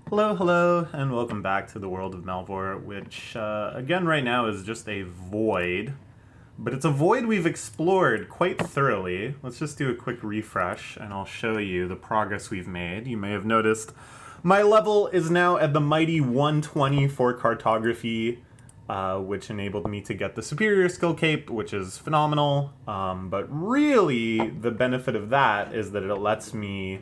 Hello, hello, and welcome back to the world of Melvor, which, again, right now is just a void. But it's a void we've explored quite thoroughly. Let's just do a quick refresh, and I'll show you the progress we've made. You may have noticed my level is now at the mighty 120 for cartography, which enabled me to get the superior skill cape, which is phenomenal. But really, the benefit of that is that it lets me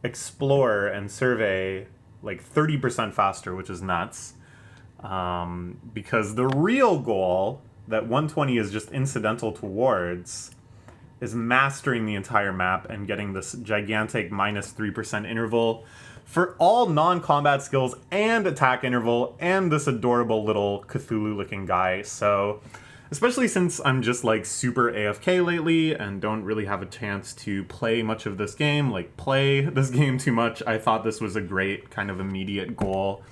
explore and survey like 30% faster, which is nuts. Because the real goal that 120 is just incidental towards is mastering the entire map and getting this gigantic minus 3% interval for all non-combat skills and attack interval and this adorable little Cthulhu-looking guy. So, especially since I'm just like super AFK lately and don't really have a chance to play much of this game, like play this game too much, I thought this was a great kind of immediate goal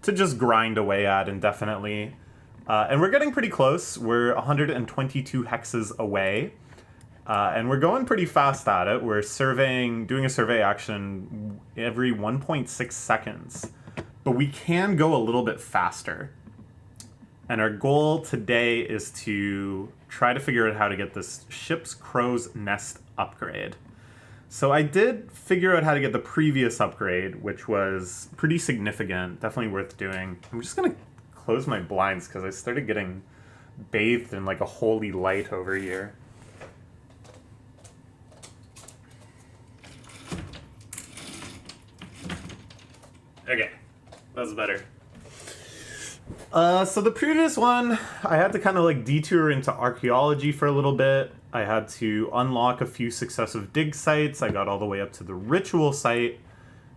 to just grind away at indefinitely. And we're getting pretty close. We're 122 hexes away. And we're going pretty fast at it. We're doing a survey action every 1.6 seconds. But we can go a little bit faster. And our goal today is to try to figure out how to get this Ship's Crow's Nest upgrade. So I did figure out how to get the previous upgrade, which was pretty significant, definitely worth doing. I'm just going to close my blinds because I started getting bathed in like a holy light over here. Okay, that's better. So the previous one, I had to kind of like detour into archaeology for a little bit. I had to unlock a few successive dig sites. I got all the way up to the ritual site,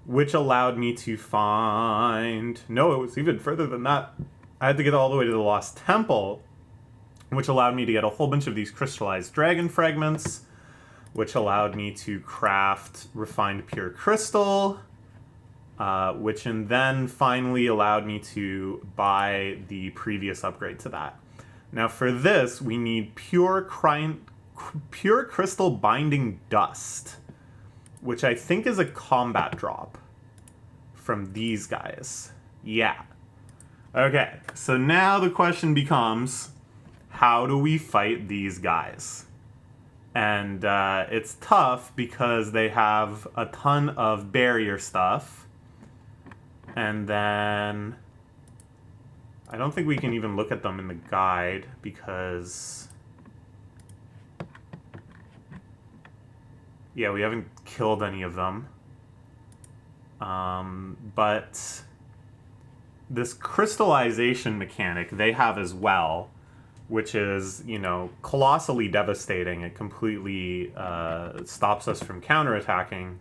which allowed me to find... No, it was even further than that. I had to get all the way to the Lost Temple, which allowed me to get a whole bunch of these crystallized dragon fragments, which allowed me to craft refined pure crystal, which and then finally allowed me to buy the previous upgrade to that. Now for this, we need pure crystal binding dust, which I think is a combat drop from these guys. Yeah. Okay, so now the question becomes, how do we fight these guys? And it's tough because they have a ton of barrier stuff. And then I don't think we can even look at them in the guide because, yeah, we haven't killed any of them. But this crystallization mechanic they have as well, which is, you know, colossally devastating. It completely stops us from counterattacking.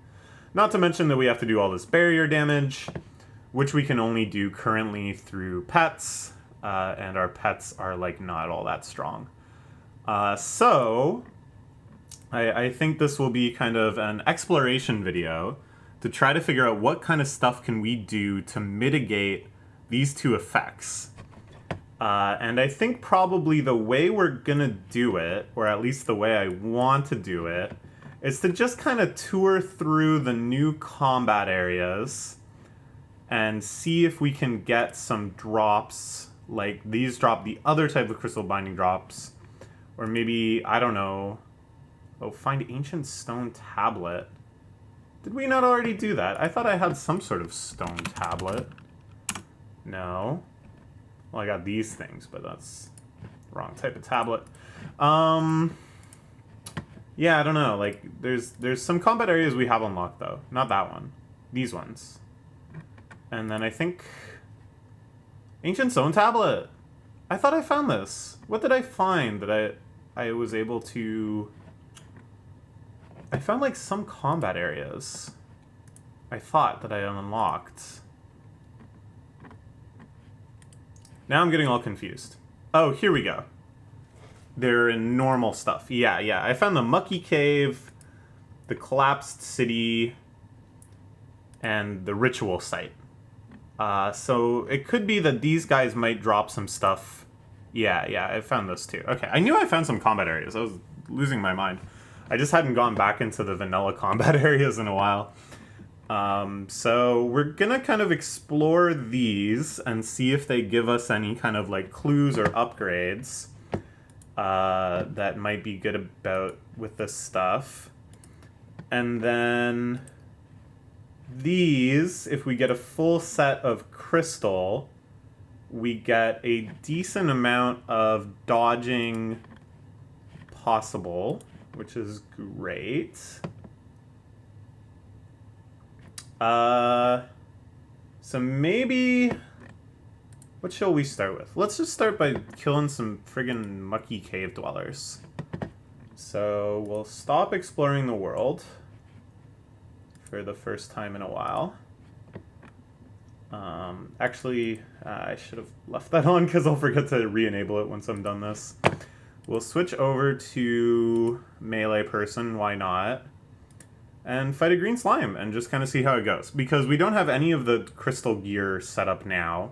Not to mention that we have to do all this barrier damage, which we can only do currently through pets, and our pets are, like, not all that strong. So, I think this will be kind of an exploration video to try to figure out what kind of stuff can we do to mitigate these two effects. And I think probably the way we're gonna do it, or at least the way I want to do it, is to just kind of tour through the new combat areas and see if we can get some drops, like these drop the other type of crystal binding drops, or maybe, I don't know, oh, find ancient stone tablet. Did we not already do that? I thought I had some sort of stone tablet. No. Well, I got these things, but that's the wrong type of tablet. Yeah, I don't know, like, there's some combat areas we have unlocked, though. Not that one. These ones. And then I think... Ancient Stone Tablet! I thought I found this. What did I find that I was able to... I found, like, some combat areas. I thought that I unlocked. Now I'm getting all confused. Oh, here we go. They're in normal stuff. Yeah. I found the Mucky Cave, the Collapsed City, and the Ritual Site. So it could be that these guys might drop some stuff. Yeah, I found this too. Okay, I knew I found some combat areas. I was losing my mind. I just hadn't gone back into the vanilla combat areas in a while. So we're gonna kind of explore these and see if they give us any kind of like clues or upgrades that might be good about with this stuff. And then these, if we get a full set of crystal, we get a decent amount of dodging possible, which is great. So maybe, what shall we start with? Let's just start by killing some friggin' mucky cave dwellers. So we'll stop exploring the world for the first time in a while. Actually, I should have left that on because I'll forget to re-enable it once I'm done this. We'll switch over to melee person, why not? And fight a green slime and just kind of see how it goes. Because we don't have any of the crystal gear set up now.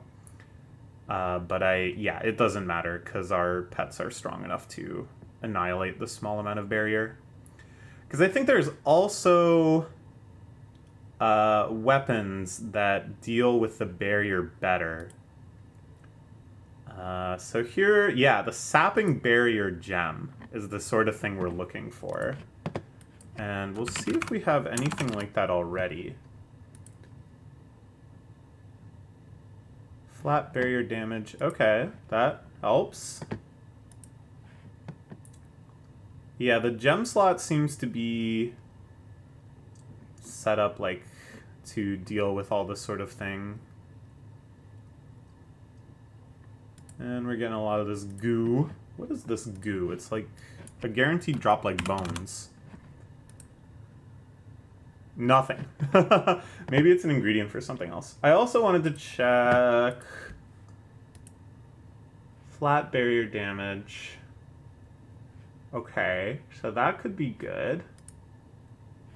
But yeah, it doesn't matter because our pets are strong enough to annihilate the small amount of barrier. Because I think there's also weapons that deal with the barrier better. So here, yeah, the sapping barrier gem is the sort of thing we're looking for. And we'll see if we have anything like that already. Flat barrier damage. Okay, that helps. Yeah, the gem slot seems to be set up like to deal with all this sort of thing. And we're getting a lot of this goo. What is this goo? It's like a guaranteed drop like bones. Nothing. Maybe it's an ingredient for something else. I also wanted to check flat barrier damage. Okay, so that could be good.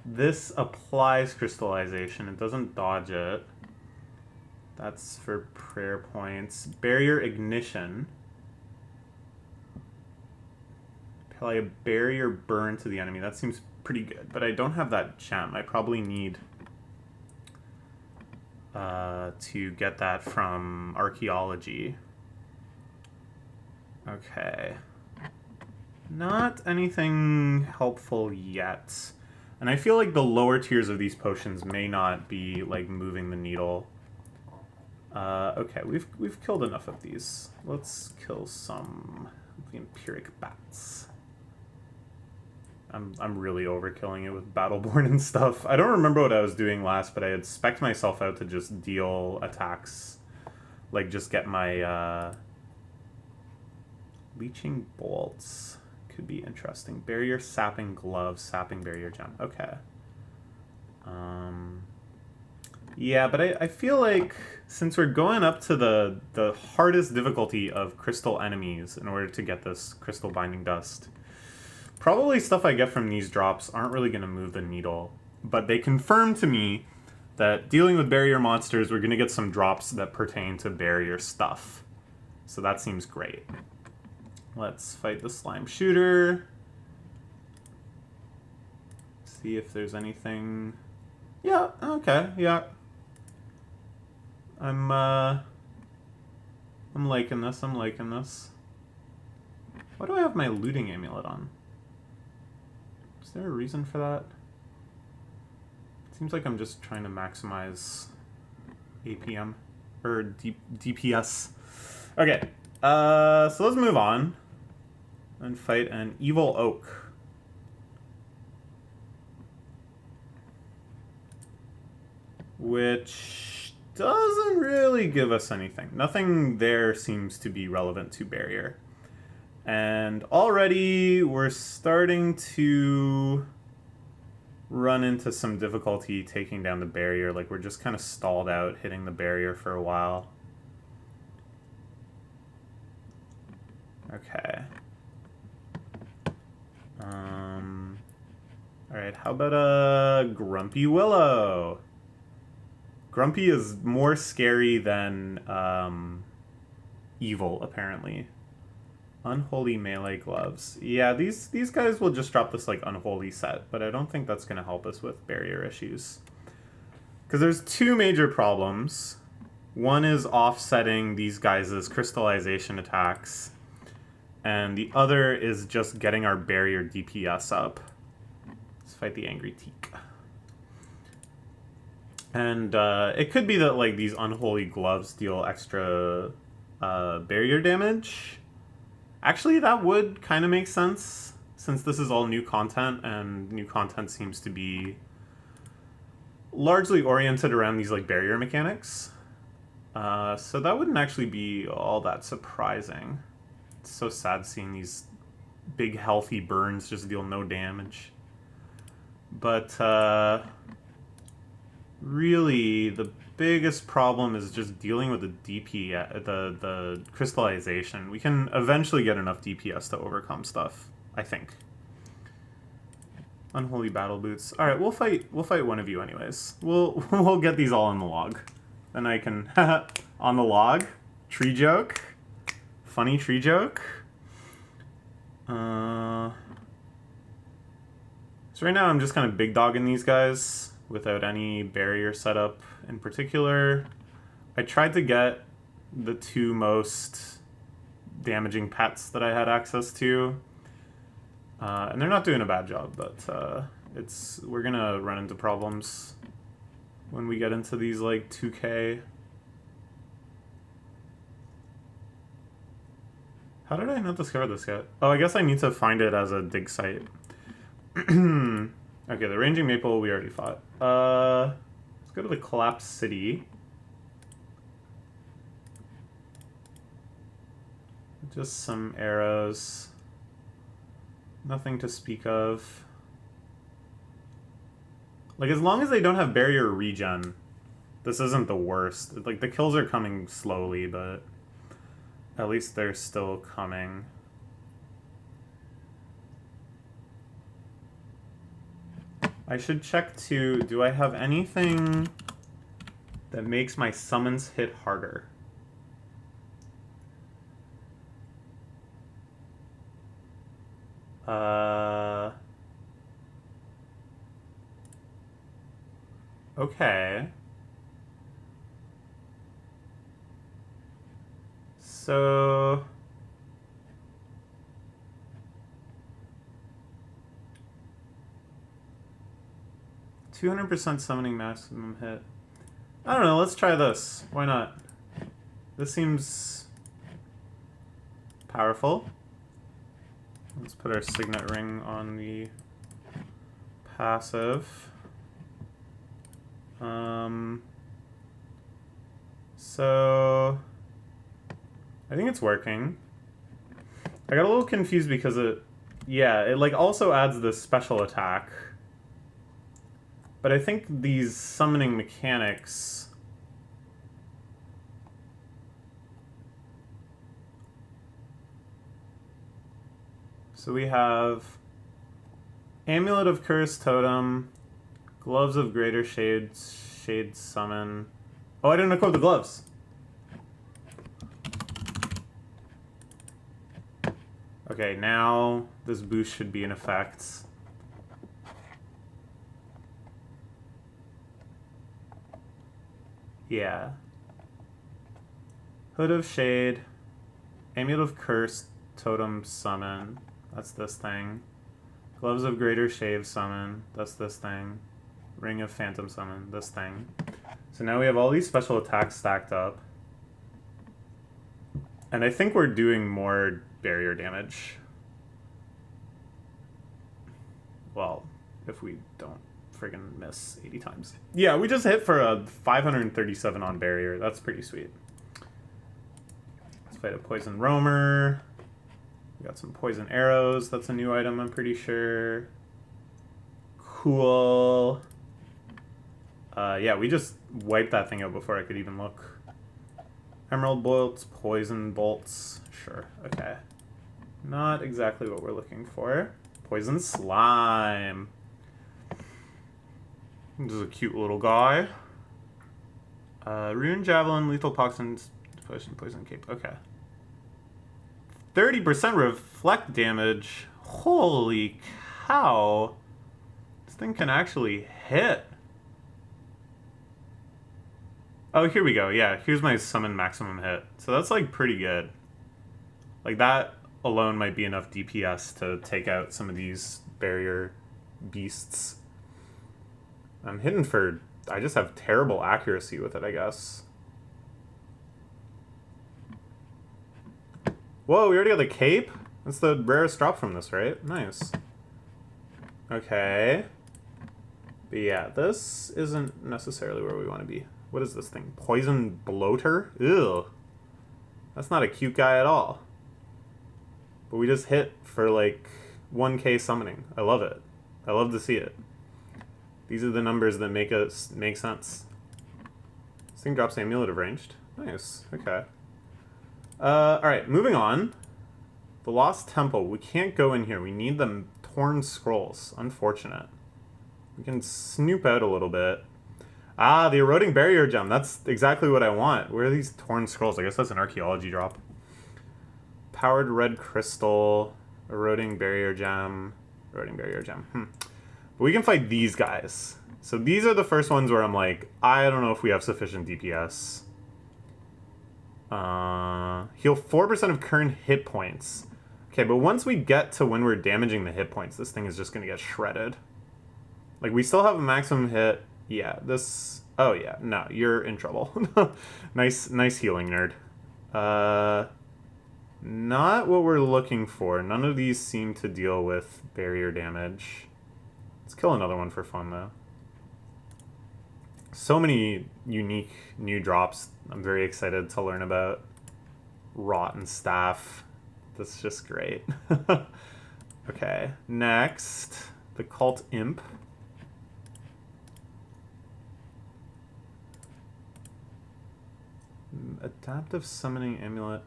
This applies crystallization. It doesn't dodge it. That's for prayer points. Barrier ignition. Apply a barrier burn to the enemy. That seems pretty good, but I don't have that gem. I probably need to get that from archaeology. Okay. Not anything helpful yet. And I feel like the lower tiers of these potions may not be like moving the needle. Okay, we've killed enough of these. Let's kill some of the empiric bats. I'm really overkilling it with Battleborn and stuff. I don't remember what I was doing last, but I had spec'd myself out to just deal attacks. Like, just get my, Leeching bolts. Could be interesting. Barrier sapping gloves, sapping barrier gem. Okay. Yeah, but I feel like since we're going up to the hardest difficulty of crystal enemies in order to get this crystal binding dust, probably stuff I get from these drops aren't really going to move the needle. But they confirm to me that dealing with barrier monsters, we're going to get some drops that pertain to barrier stuff. So that seems great. Let's fight the slime shooter. See if there's anything. Yeah, okay, yeah. I'm liking this, I'm liking this. Why do I have my looting amulet on? Is there a reason for that? It seems like I'm just trying to maximize APM, or DPS. Okay, so let's move on and fight an evil oak. Which doesn't really give us anything. Nothing there seems to be relevant to barrier. And already we're starting to run into some difficulty taking down the barrier. Like, we're just kind of stalled out hitting the barrier for a while. Okay. Alright, how about a Grumpy Willow? Grumpy is more scary than evil, apparently. Unholy melee gloves. Yeah, these guys will just drop this like unholy set, but I don't think that's going to help us with barrier issues. Because there's two major problems. One is offsetting these guys' crystallization attacks, and the other is just getting our barrier DPS up. Let's fight the Angry Teak. And it could be that like these Unholy Gloves deal extra barrier damage. Actually, that would kind of make sense, since this is all new content, and new content seems to be largely oriented around these like barrier mechanics. So that wouldn't actually be all that surprising. It's so sad seeing these big healthy burns just deal no damage. But really, the biggest problem is just dealing with the the crystallization. We can eventually get enough DPS to overcome stuff, I think. Unholy Battle Boots. All right, we'll fight one of you anyways. We'll get these all on the log. Then I can on the log. Tree joke. Funny tree joke. So right now I'm just kind of big dogging these guys without any barrier setup in particular. I tried to get the two most damaging pets that I had access to. And they're not doing a bad job, but we're gonna run into problems when we get into these like 2K. How did I not discover this yet? Oh, I guess I need to find it as a dig site. Okay, the Ranging Maple we already fought. Let's go to the Collapsed City. Just some arrows. Nothing to speak of. Like, as long as they don't have barrier regen, this isn't the worst. Like, the kills are coming slowly, but at least they're still coming. I should check too, do I have anything that makes my summons hit harder? Okay. So 200% summoning maximum hit. I don't know, let's try this. Why not? This seems powerful. Let's put our Signet Ring on the passive. So I think it's working. I got a little confused because it like also adds this special attack. But I think these summoning mechanics so we have Amulet of Curse Totem, Gloves of Greater Shade Summon. Oh, I didn't equip the gloves. Okay, now this boost should be in effect. Yeah. Hood of Shade, Amulet of Curse, Totem Summon. That's this thing. Gloves of Greater Shade Summon. That's this thing. Ring of Phantom Summon. This thing. So now we have all these special attacks stacked up. And I think we're doing more barrier damage. Well, if we don't friggin' miss 80 times. Yeah, we just hit for a 537 on barrier. That's pretty sweet. Let's fight a Poison Roamer. We got some Poison Arrows. That's a new item, I'm pretty sure. Cool. Yeah, we just wiped that thing out before I could even look. Emerald Bolts, Poison Bolts. Sure, okay. Not exactly what we're looking for. Poison Slime. This is a cute little guy. Rune Javelin, Lethal Toxins, Poison Cape. Okay. 30% reflect damage. Holy cow. This thing can actually hit. Oh, here we go. Yeah, here's my summon maximum hit. So that's like pretty good. Like that alone might be enough DPS to take out some of these barrier beasts. I'm hitting for... I just have terrible accuracy with it, I guess. Whoa, we already got the cape? That's the rarest drop from this, right? Nice. Okay. But yeah, this isn't necessarily where we want to be. What is this thing? Poison bloater? Ew. That's not a cute guy at all. But we just hit for like 1k summoning. I love it. I love to see it. These are the numbers that make sense. This thing drops Amulet of Ranged. Nice. Okay. Alright, moving on. The Lost Temple. We can't go in here. We need the Torn Scrolls. Unfortunate. We can snoop out a little bit. Ah, the Eroding Barrier Gem. That's exactly what I want. Where are these Torn Scrolls? I guess that's an archaeology drop. Powered Red Crystal. Eroding Barrier Gem. Eroding Barrier Gem. But we can fight these guys. So these are the first ones where I'm like, I don't know if we have sufficient DPS. Heal 4% of current hit points. Okay, but once we get to when we're damaging the hit points, this thing is just going to get shredded. Like, we still have a maximum hit. Yeah, this... Oh, yeah. No, you're in trouble. Nice healing, nerd. Not what we're looking for. None of these seem to deal with barrier damage. Let's kill another one for fun, though. So many unique new drops I'm very excited to learn about. Rotten Staff. That's just great. Okay, next. The Cult Imp. Adaptive Summoning Amulet.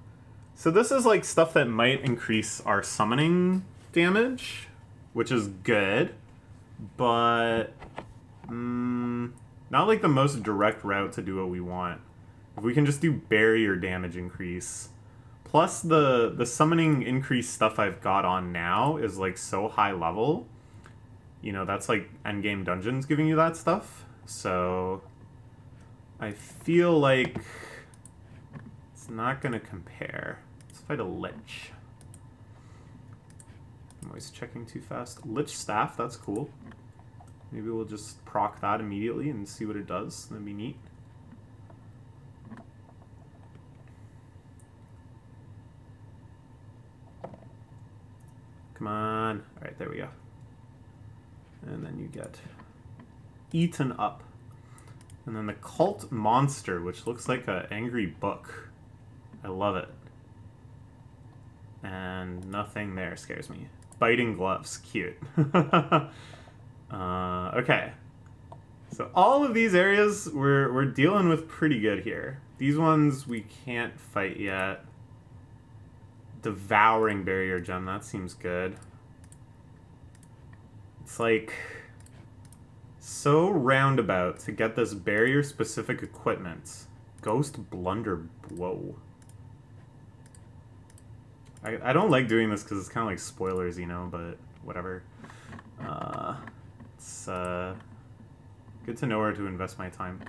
So this is like stuff that might increase our summoning damage, which is good, but not like the most direct route to do what we want. If we can just do barrier damage increase, plus the summoning increase stuff I've got on now is like so high level, you know, that's like endgame dungeons giving you that stuff, so I feel like it's not gonna compare. Let's fight a Lich. I'm always checking too fast. Lich Staff, that's cool. Maybe we'll just proc that immediately and see what it does. That'd be neat. Come on. Alright, there we go. And then you get eaten up. And then the Cult Monster, which looks like an angry book. I love it. And nothing there scares me. Biting gloves, cute. Okay. So all of these areas we're dealing with pretty good here. These ones we can't fight yet. Devouring Barrier Gem, that seems good. It's like so roundabout to get this barrier specific equipment. Ghost Blunder Blow. I don't like doing this because it's kind of like spoilers, you know, but whatever. It's good to know where to invest my time.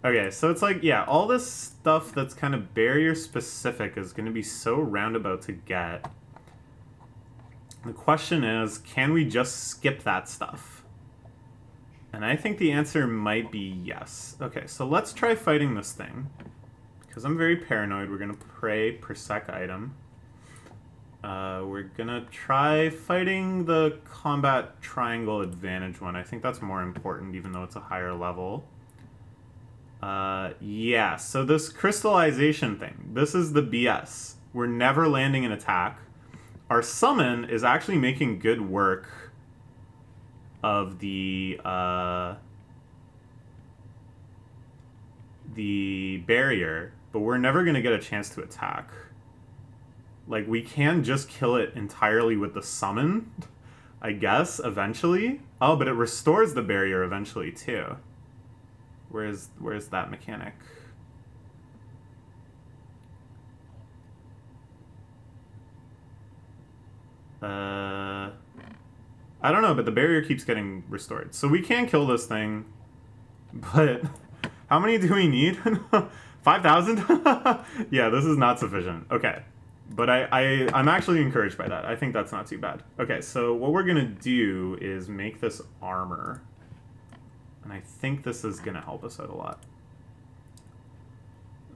Okay, so it's like, yeah, all this stuff that's kind of barrier specific is going to be so roundabout to get. The question is, can we just skip that stuff? And I think the answer might be yes. Okay, so let's try fighting this thing. Because I'm very paranoid, we're going to pray per sec item. We're gonna try fighting the combat triangle advantage one. I think that's more important, even though it's a higher level. Yeah, so this crystallization thing, this is the BS. We're never landing an attack. Our summon is actually making good work of the barrier, but we're never gonna get a chance to attack. Like, we can just kill it entirely with the summon, I guess, eventually. Oh, but it restores the barrier eventually, too. Where's that mechanic? I don't know, but the barrier keeps getting restored. So we can kill this thing, but How many do we need? 5,000? Yeah, this is not sufficient. Okay. But I'm actually encouraged by that. I think that's not too bad. Okay, so what we're gonna do is make this armor. And I think this is gonna help us out a lot.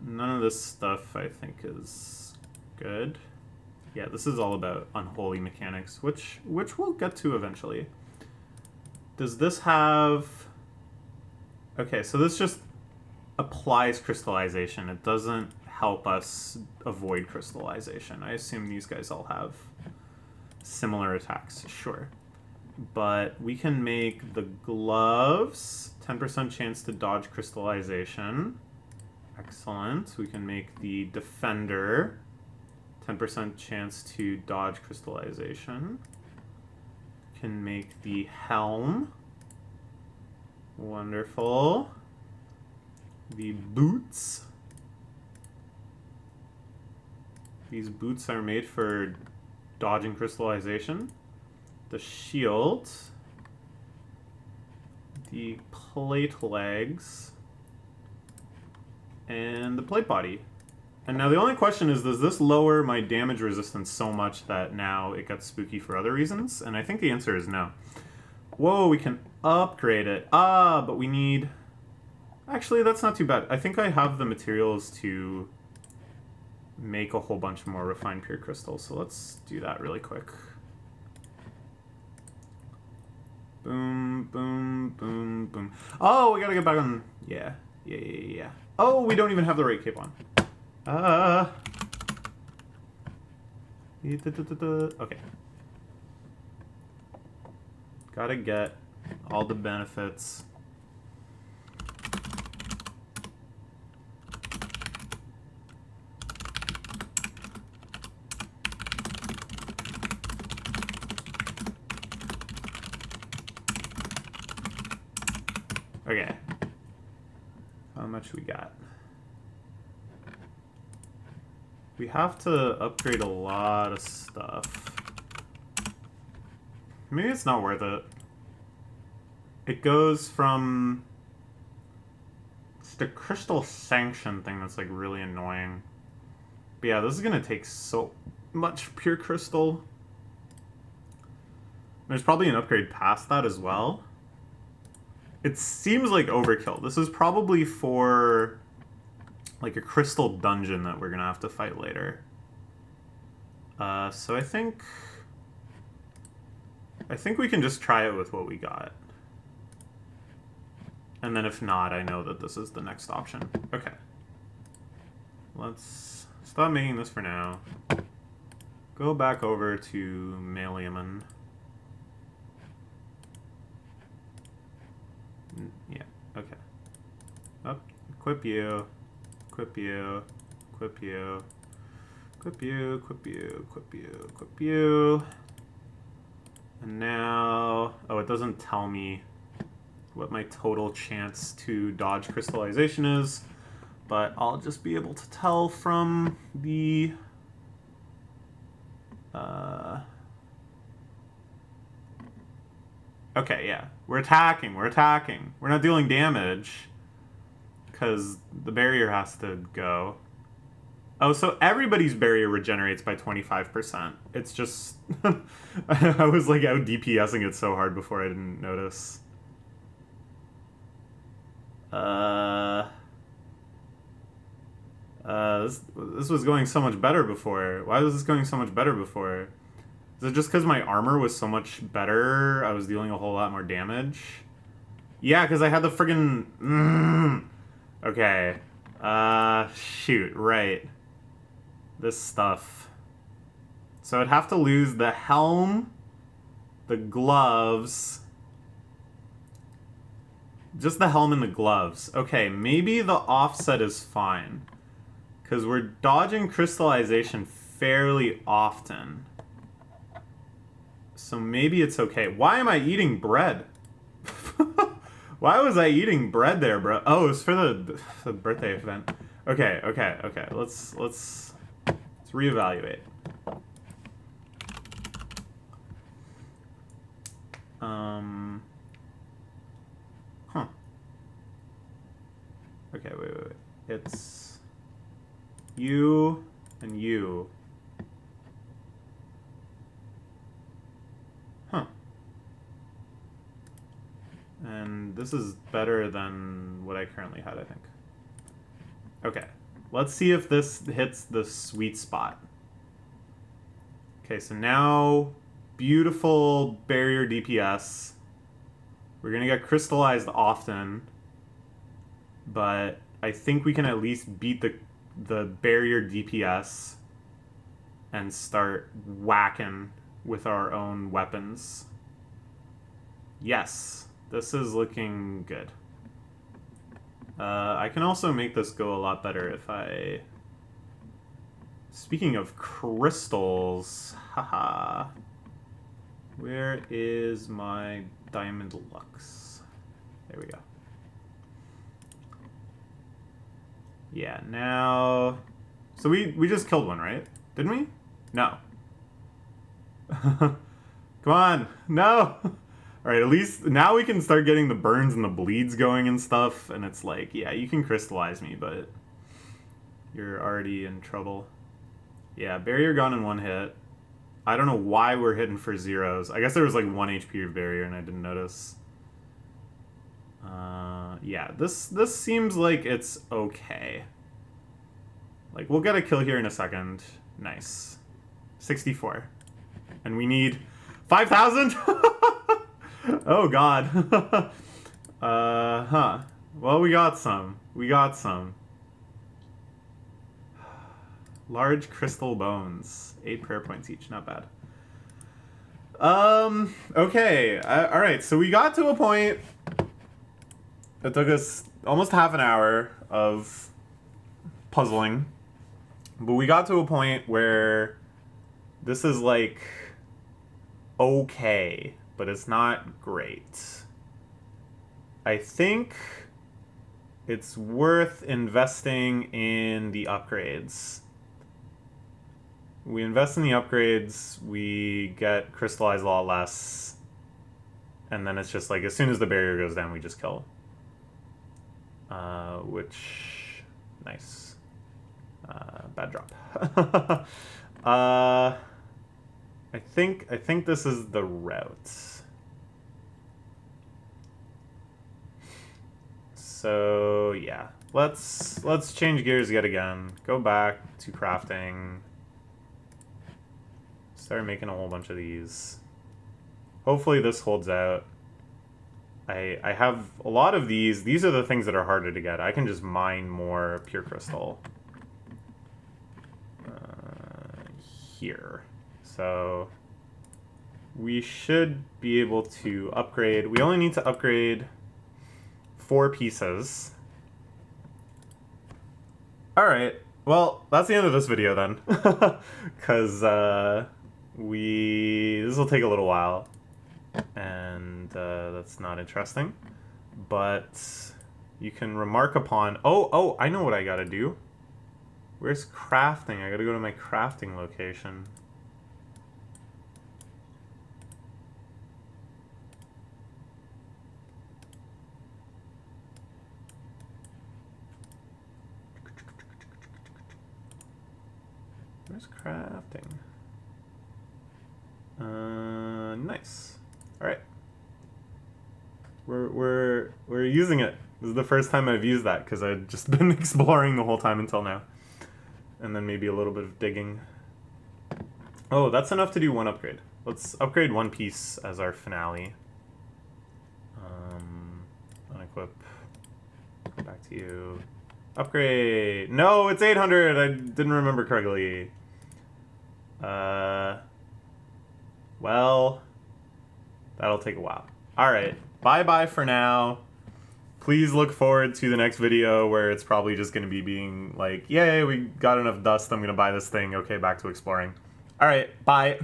None of this stuff I think is good. Yeah, this is all about unholy mechanics, which we'll get to eventually. Does this have... Okay, so this just applies crystallization. It doesn't help us avoid crystallization. I assume these guys all have similar attacks, sure. But we can make the gloves, 10% chance to dodge crystallization. Excellent. We can make the defender, 10% chance to dodge crystallization. Can make the helm. Wonderful. The boots. These boots are made for dodging crystallization. The shield. The plate legs. And the plate body. And now the only question is, does this lower my damage resistance so much that now it gets spooky for other reasons? And I think the answer is no. Whoa, we can upgrade it. Ah, but we need... Actually, that's not too bad. I think I have the materials to make a whole bunch more refined pure crystal. So let's do that really quick. Boom, boom, boom, boom. Oh, we gotta get back on... Yeah. Oh, we don't even have the right cape on. Okay. Gotta get all the benefits. Okay. How much we got? We have to upgrade a lot of stuff. Maybe it's not worth it. It goes from... It's the crystal sanction thing that's like really annoying. But yeah, this is gonna take so much pure crystal. There's probably an upgrade past that as well. It seems like overkill. This is probably for like a crystal dungeon that we're gonna have to fight later. So I think we can just try it with what we got. And then if not, I know that this is the next option. Okay. Let's stop making this for now. Go back over to Meliaman. Yeah, okay. Up, equip you. Equip you. Equip you. Equip you, equip you, equip you, equip you. And now... Oh, it doesn't tell me what my total chance to dodge crystallization is, but I'll just be able to tell from the... Okay, yeah. We're attacking, we're attacking. We're not dealing damage, because the barrier has to go. Oh, so everybody's barrier regenerates by 25%. It's just... I was like out DPSing it so hard before I didn't notice. This was going so much better before. Why was this going so much better before? Is it just because my armor was so much better? I was dealing a whole lot more damage? Yeah, because I had the friggin... Okay. Shoot, right. This stuff. So I'd have to lose the helm, the gloves... Just the helm and the gloves. Okay, maybe the offset is fine. Because we're dodging crystallization fairly often. So maybe it's okay. Why am I eating bread? Why was I eating bread there, bro? Oh, it's for the birthday event. Okay. Let's reevaluate. Okay, wait. It's you and you. Huh. And this is better than what I currently had, I think. Okay, let's see if this hits the sweet spot. Okay, so now, beautiful barrier DPS. We're gonna get crystallized often, but I think we can at least beat the barrier DPS and start whacking with our own weapons. Yes, this is looking good. I can also make this go a lot better if I... Speaking of crystals, haha. Where is my Diamond Lux? There we go. Yeah, now... So we just killed one, right? Didn't we? No. Come on! No! Alright, at least now we can start getting the burns and the bleeds going and stuff, and it's like, yeah, you can crystallize me, but you're already in trouble. Yeah, barrier gone in one hit. I don't know why we're hitting for zeros. I guess there was like 1 HP of barrier and I didn't notice. Yeah, this seems like it's okay. Like, we'll get a kill here in a second. Nice. 64. And we need 5,000? Oh, God. Huh. Well, we got some. We got some. Large crystal bones. 8 prayer points each. Not bad. Okay. Alright, so we got to a point. It took us almost half an hour of puzzling. But we got to a point where this is like okay, but it's not great. I think it's worth investing in the upgrades. We invest in the upgrades, we get crystallized a lot less, and then it's just like as soon as the barrier goes down, we just kill. Which, nice. Bad drop. I think this is the route. So yeah, let's change gears yet again. Go back to crafting. Start making a whole bunch of these. Hopefully this holds out. I have a lot of these. These are the things that are harder to get. I can just mine more pure crystal. Here. So we should be able to upgrade. We only need to upgrade 4 pieces. Alright, well, that's the end of this video then. Because this will take a little while. And that's not interesting. But you can remark upon... Oh, I know what I gotta do. Where's crafting? I gotta go to my crafting location. Where's crafting? Nice. All right. We're using it. This is the first time I've used that because I've just been exploring the whole time until now. And then maybe a little bit of digging. Oh, that's enough to do 1 upgrade. Let's upgrade 1 piece as our finale. Unequip. Back to you. Upgrade! No, it's 800! I didn't remember correctly. Well, that'll take a while. Alright, bye-bye for now. Please look forward to the next video where it's probably just going to be being like, yay, we got enough dust, I'm going to buy this thing. Okay, back to exploring. Alright, bye.